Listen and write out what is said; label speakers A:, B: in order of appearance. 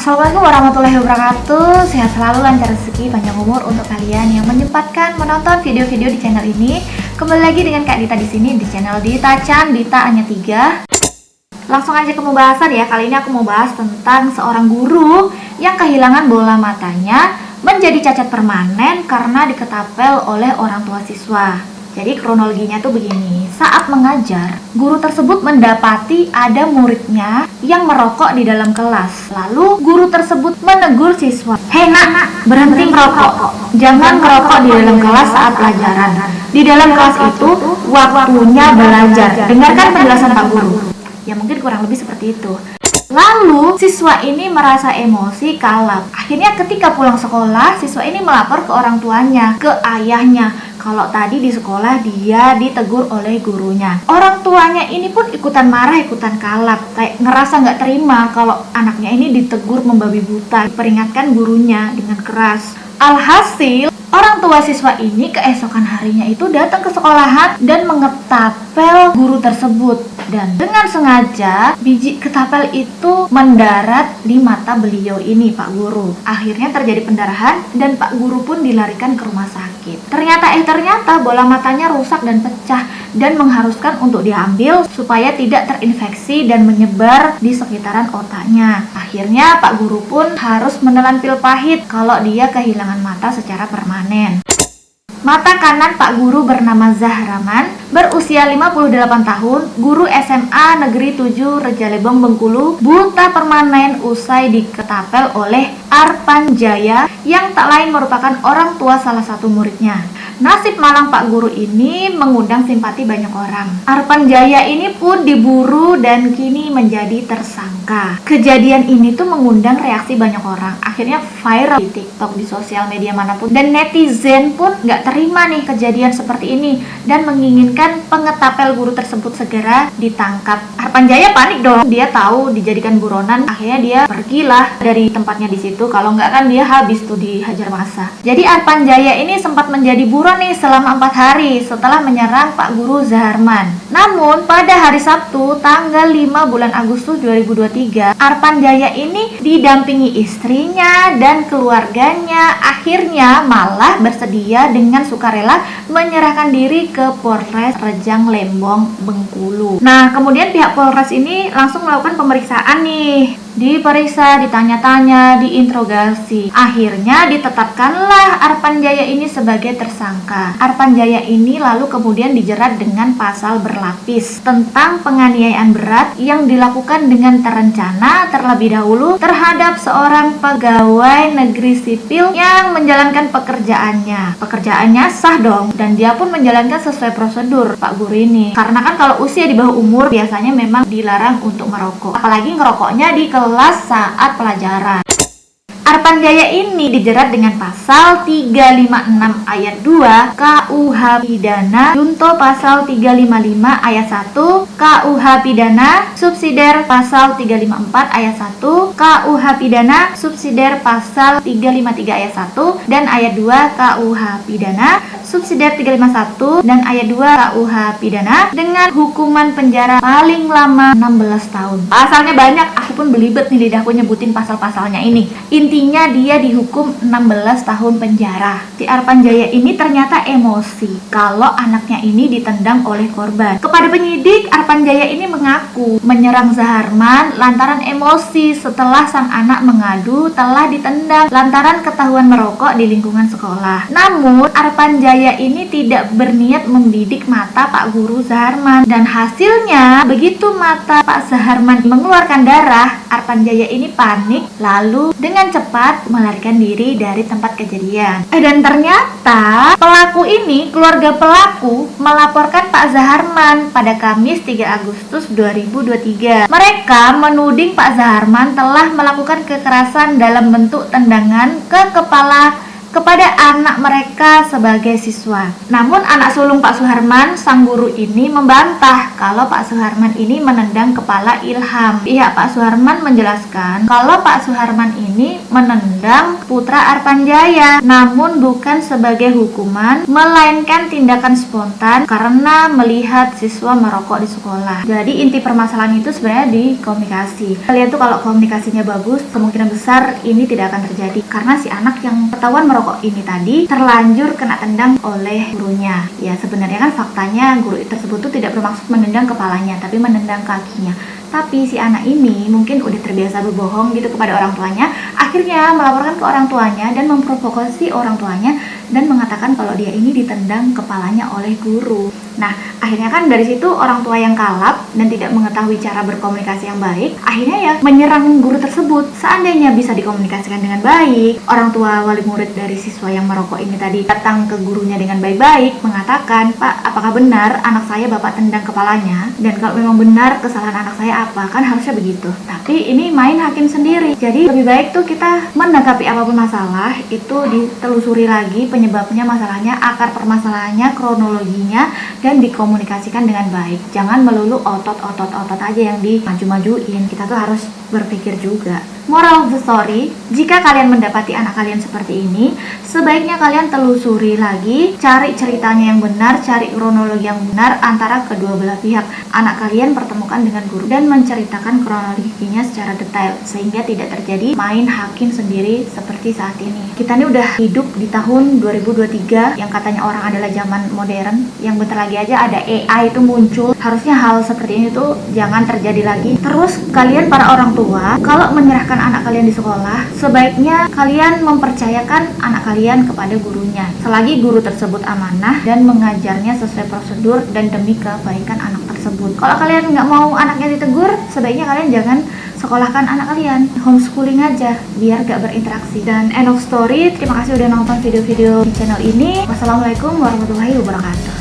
A: Assalamualaikum warahmatullahi wabarakatuh. Sehat selalu, lancar rezeki, panjang umur untuk kalian yang menyempatkan menonton video-video di channel ini. Kembali lagi dengan Kak Dita di sini di channel Dita Chan, Dita hanya 3. Langsung aja ke pembahasan ya. Kali ini aku mau bahas tentang seorang guru yang kehilangan bola matanya menjadi cacat permanen karena diketapel oleh orang tua siswa. Jadi kronologinya tuh begini. Saat mengajar, guru tersebut mendapati ada muridnya yang merokok di dalam kelas. Lalu guru tersebut menegur siswa, "Hei nak, berhenti merokok. Jangan merokok di dalam kelas saat pelajaran. Di dalam kelas itu waktunya belajar." Dengarkan penjelasan Pak Guru. Ya mungkin kurang lebih seperti itu. Lalu siswa ini merasa emosi, kalap. Akhirnya ketika pulang sekolah, siswa ini melapor ke orang tuanya, ke ayahnya, kalau tadi di sekolah dia ditegur oleh gurunya. Orang tuanya ini pun ikutan marah, ikutan kalap, kayak ngerasa nggak terima kalau anaknya ini ditegur membabi buta, peringatkan gurunya dengan keras. Alhasil, orang tua siswa ini keesokan harinya itu datang ke sekolahan dan mengetapel guru tersebut. Dan dengan sengaja, biji ketapel itu mendarat di mata beliau ini, Pak Guru. Akhirnya terjadi pendarahan dan Pak Guru pun dilarikan ke rumah sakit. Ternyata bola matanya rusak dan pecah dan mengharuskan untuk diambil supaya tidak terinfeksi dan menyebar di sekitaran otaknya. Akhirnya Pak Guru pun harus menelan pil pahit kalau dia kehilangan mata secara permanen. Mata kanan Pak Guru bernama Zahraman, berusia 58 tahun, guru SMA Negeri 7 Rejalebong Bengkulu, buta permanen usai diketapel oleh Arpan Jaya yang tak lain merupakan orang tua salah satu muridnya. Nasib malang Pak Guru ini mengundang simpati banyak orang. Arpan Jaya ini pun diburu dan kini menjadi tersangka. Kejadian ini tuh mengundang reaksi banyak orang. Akhirnya viral di TikTok, di sosial media manapun. Dan netizen pun nggak terima nih kejadian seperti ini dan menginginkan pengetapel guru tersebut segera ditangkap. Arpan Jaya panik dong. Dia tahu dijadikan buronan. Akhirnya dia pergilah dari tempatnya di situ. Kalau nggak kan dia habis tuh dihajar massa. Jadi Arpan Jaya ini sempat menjadi buron nih selama 4 hari setelah menyerang Pak Guru Zaharman. Namun pada hari Sabtu tanggal 5 bulan Agustus 2023, Arpan Jaya ini didampingi istrinya dan keluarganya akhirnya malah bersedia dengan sukarela menyerahkan diri ke Polres Rejang Lembong Bengkulu. Nah, kemudian pihak Polres ini langsung melakukan pemeriksaan nih. Diperiksa, ditanya-tanya, diinterogasi. Akhirnya ditetapkanlah Arpan Jaya ini sebagai tersangka. Arpan Jaya ini lalu kemudian dijerat dengan pasal berlapis tentang penganiayaan berat yang dilakukan dengan terencana terlebih dahulu terhadap seorang pegawai negeri sipil yang menjalankan pekerjaannya. Pekerjaannya sah dong, dan dia pun menjalankan sesuai prosedur Pak Guru ini. Karena kan kalau usia di bawah umur biasanya memang dilarang untuk merokok. Apalagi ngerokoknya di kelas saat pelajaran. Arpan Jaya ini dijerat dengan pasal 356 ayat 2 KUH Pidana junto pasal 355 ayat 1 KUH Pidana subsidiar pasal 354 ayat 1 KUH Pidana subsidiar pasal 353 ayat 1 dan ayat 2 KUH Pidana subsidiar 351 dan ayat 2 KUH Pidana dengan hukuman penjara paling lama 16 tahun. Pasalnya banyak, aku pun belibet nih lidahku nyebutin pasal-pasalnya ini. Intinya dia dihukum 16 tahun penjara. Si Arpan Jaya ini ternyata emosi kalau anaknya ini ditendang oleh korban. Kepada penyidik, Arpan Jaya ini mengaku menyerang Zaharman lantaran emosi setelah sang anak mengadu telah ditendang lantaran ketahuan merokok di lingkungan sekolah. Namun Arpan Jaya ini tidak berniat membidik mata Pak Guru Zaharman, dan hasilnya begitu mata Pak Zaharman mengeluarkan darah, Arpan Jaya ini panik lalu dengan cepat melarikan diri dari tempat kejadian. Dan ternyata pelaku ini, keluarga pelaku melaporkan Pak Zaharman pada Kamis 3 Agustus 2023. Mereka menuding Pak Zaharman telah melakukan kekerasan dalam bentuk tendangan ke kepala kepada anak mereka sebagai siswa. Namun anak sulung Pak Suharman, sang guru ini membantah kalau Pak Suharman ini menendang kepala Ilham. Pihak Pak Suharman menjelaskan kalau Pak Suharman ini menendang putra Arpanjaya, namun bukan sebagai hukuman, melainkan tindakan spontan karena melihat siswa merokok di sekolah. Jadi inti permasalahan itu sebenarnya di komunikasi. Kalian tuh kalau komunikasinya bagus, kemungkinan besar ini tidak akan terjadi karena si anak yang ketahuan merokok ini tadi terlanjur kena tendang oleh gurunya. Ya sebenarnya kan faktanya guru tersebut tuh tidak bermaksud menendang kepalanya, tapi menendang kakinya. Tapi si anak ini mungkin udah terbiasa berbohong gitu kepada orang tuanya, akhirnya melaporkan ke orang tuanya dan memprovokasi orang tuanya dan mengatakan kalau dia ini ditendang kepalanya oleh guru. Nah, akhirnya kan dari situ orang tua yang kalap dan tidak mengetahui cara berkomunikasi yang baik, akhirnya ya menyerang guru tersebut. Seandainya bisa dikomunikasikan dengan baik, orang tua wali murid dari siswa yang merokok ini tadi datang ke gurunya dengan baik-baik, mengatakan, "Pak, apakah benar anak saya Bapak tendang kepalanya? Dan kalau memang benar kesalahan anak saya apa?" Kan harusnya begitu. Tapi ini main hakim sendiri. Jadi lebih baik tuh kita menanggapi apapun masalah itu ditelusuri lagi penyebabnya, masalahnya, akar permasalahannya, kronologinya, dan dikomunikasikan dengan baik. Jangan melulu otot aja yang dimaju-majuin. Kita tuh harus berpikir juga. Moral of the story, jika kalian mendapati anak kalian seperti ini, sebaiknya kalian telusuri lagi, cari ceritanya yang benar, cari kronologi yang benar antara kedua belah pihak. Anak kalian pertemukan dengan guru dan menceritakan kronologinya secara detail sehingga tidak terjadi main hakim sendiri seperti saat ini. Kita ini udah hidup di tahun 2023 yang katanya orang adalah zaman modern, yang bentar lagi aja ada AI itu muncul. Harusnya hal seperti ini tuh jangan terjadi lagi. Terus kalian para orang tua, kalau menyerahkan anak kalian di sekolah, sebaiknya kalian mempercayakan anak kalian kepada gurunya selagi guru tersebut amanah dan mengajarnya sesuai prosedur dan demi kebaikan anak tersebut. Kalau kalian nggak mau anaknya ditegur, sebaiknya kalian jangan sekolahkan anak kalian, homeschooling aja biar gak berinteraksi. Dan end of story, terima kasih udah nonton video-video di channel ini. Wassalamualaikum warahmatullahi wabarakatuh.